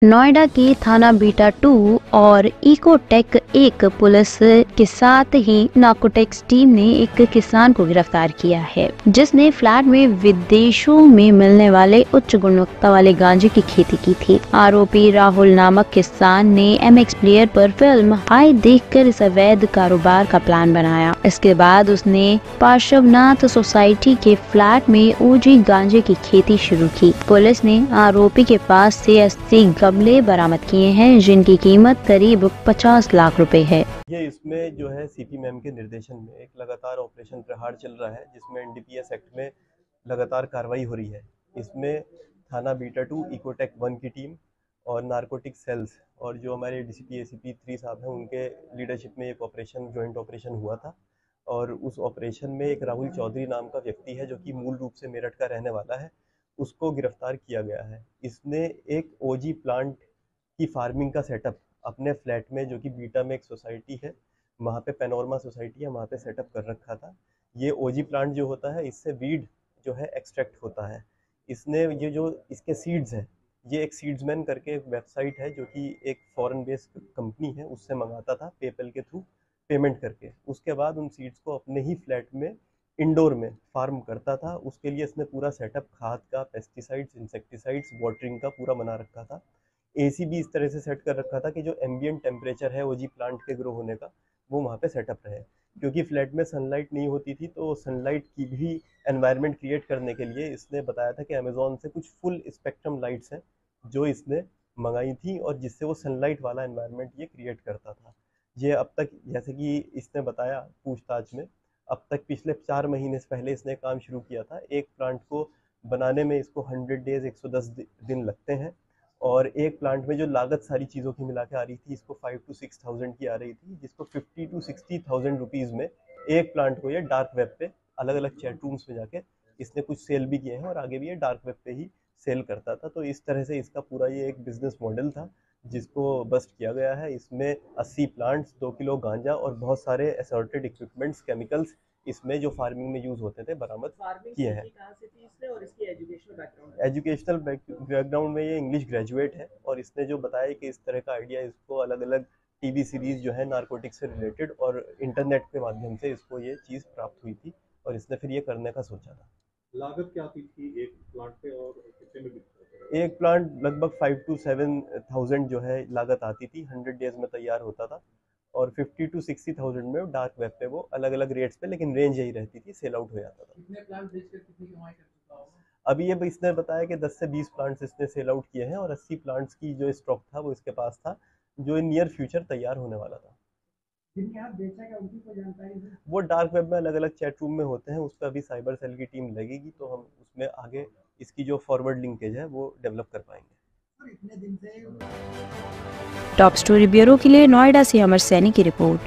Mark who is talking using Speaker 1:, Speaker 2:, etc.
Speaker 1: नोएडा के थाना बीटा 2 और इकोटेक 1 पुलिस के साथ ही नार्कोटिक्स टीम ने एक किसान को गिरफ्तार किया है, जिसने फ्लैट में विदेशों में मिलने वाले उच्च गुणवत्ता वाले गांजे की खेती की थी। आरोपी राहुल नामक किसान ने एमएक्स प्लेयर पर फिल्म हाई देखकर इस अवैध कारोबार का प्लान बनाया। इसके बाद उसने पार्श्वनाथ सोसाइटी के फ्लैट में ओजी गांजे की खेती शुरू की। पुलिस ने आरोपी के पास से 80 गमले बरामद किए हैं, जिनकी कीमत करीब 50 लाख रुपए है।
Speaker 2: ये इसमें जो है सीपी मैम के निर्देशन में एक लगातार ऑपरेशन प्रहार चल रहा है, जिसमें एनडीपीएस एक्ट में लगातार कार्रवाई हो रही है। इसमें थाना बीटा 2 इकोटेक 1 की टीम और नारकोटिक सेल्स और जो हमारे डीसीपी एसीपी 3 साहब हैं, उनके लीडरशिप में एक ऑपरेशन जॉइंट ऑपरेशन हुआ था। और उस ऑपरेशन में एक राहुल चौधरी नाम का व्यक्ति है, जो कि मूल रूप से मेरठ का रहने वाला है, उसको गिरफ्तार किया गया है। इसने एक ओजी प्लांट की फार्मिंग का सेटअप अपने फ्लैट में, जो कि बीटा में एक सोसाइटी है, वहाँ पे पेनोरमा सोसाइटी है, वहाँ पे सेटअप कर रखा था। ये ओजी प्लांट जो होता है, इससे वीड जो है एक्सट्रैक्ट होता है। इसने ये जो इसके सीड्स हैं, ये एक सीड्समैन करके एक वेबसाइट है, जो कि एक फॉरेन बेस्ड कंपनी है, उससे मंगाता था पेपल के थ्रू पेमेंट करके। उसके बाद उन सीड्स को अपने ही फ्लैट में इंडोर में फार्म करता था। उसके लिए इसने पूरा सेटअप खाद का, पेस्टिसाइड्स, इंसेक्टिसाइड्स, वाटरिंग का पूरा बना रखा था। एसी भी इस तरह से सेट कर रखा था कि जो एम्बियंट टेम्परेचर है ओजी प्लांट के ग्रो होने का, वो वहाँ पे सेटअप रहे। क्योंकि फ्लैट में सनलाइट नहीं होती थी, तो सनलाइट की भी एनवायरनमेंट क्रिएट करने के लिए इसने बताया था कि अमेजोन से कुछ फुल स्पेक्ट्रम लाइट्स हैं, जो इसने मंगाई थी, और जिससे वो सनलाइट वाला एनवायरनमेंट ये क्रिएट करता था। ये अब तक, जैसे कि इसने बताया पूछताछ में, अब तक पिछले 4 महीने से पहले इसने काम शुरू किया था। एक प्लांट को बनाने में इसको 100 डेज 110 दिन लगते हैं, और एक प्लांट में जो लागत सारी चीज़ों की मिला के आ रही थी, इसको 5 to 6,000 की आ रही थी, जिसको 50 to 60,000 रुपीज़ में एक प्लांट को ये डार्क वेब पे अलग अलग चैट रूम्स में जाके इसने कुछ सेल भी किए हैं, और आगे भी ये डार्क वेब पे ही सेल करता था। तो इस तरह से इसका पूरा ये एक बिजनेस मॉडल था, जिसको बस्ट किया गया है। इसमें 80 प्लांट्स, 2 किलो गांजा और बहुत सारे असॉर्टेड इक्विपमेंट्स, केमिकल्स इसमें जो फार्मिंग में यूज होते थे, बरामद किए हैं। एजुकेशनल बैकग्राउंड में ये इंग्लिश ग्रेजुएट है, और इसने जो बताया कि इस तरह का आइडिया इसको अलग अलग टीवी सीरीज जो है नारकोटिक से रिलेटेड और इंटरनेट के माध्यम से इसको ये चीज़ प्राप्त हुई थी, और इसने फिर ये करने का सोचा था।
Speaker 3: लागत क्या आती थी एक प्लांट पे और कितने में बिकता था?
Speaker 2: एक प्लांट लगभग 5 to 7,000 जो है लागत आती थी, 100 डेज में तैयार होता था, और 50 to 60,000 में डार्क वेब पे वो अलग अलग रेट्स पे, लेकिन रेंज यही रहती थी, सेल आउट हो जाता था।
Speaker 3: कितने प्लांट बेचकर कितनी कमाई कर चुका होगा?
Speaker 2: अभी ये इसने बताया कि 10 से 20 प्लांट्स इसने सेल आउट किए हैं, और 80 प्लांट्स की जो स्टॉक था वो इसके पास था, जो नियर फ्यूचर तैयार होने वाला था।
Speaker 3: जिनके हाथ बेचा क्या उनकी कोई जानकारी है?
Speaker 2: वो डार्क वेब में अलग अलग चैट रूम में होते हैं, उस पर अभी साइबर सेल की टीम लगेगी, तो हम उसमें आगे इसकी जो फॉरवर्ड लिंकेज है वो डेवलप कर पाएंगे।
Speaker 1: टॉप स्टोरी ब्यूरो के लिए नोएडा से अमर सैनी की रिपोर्ट।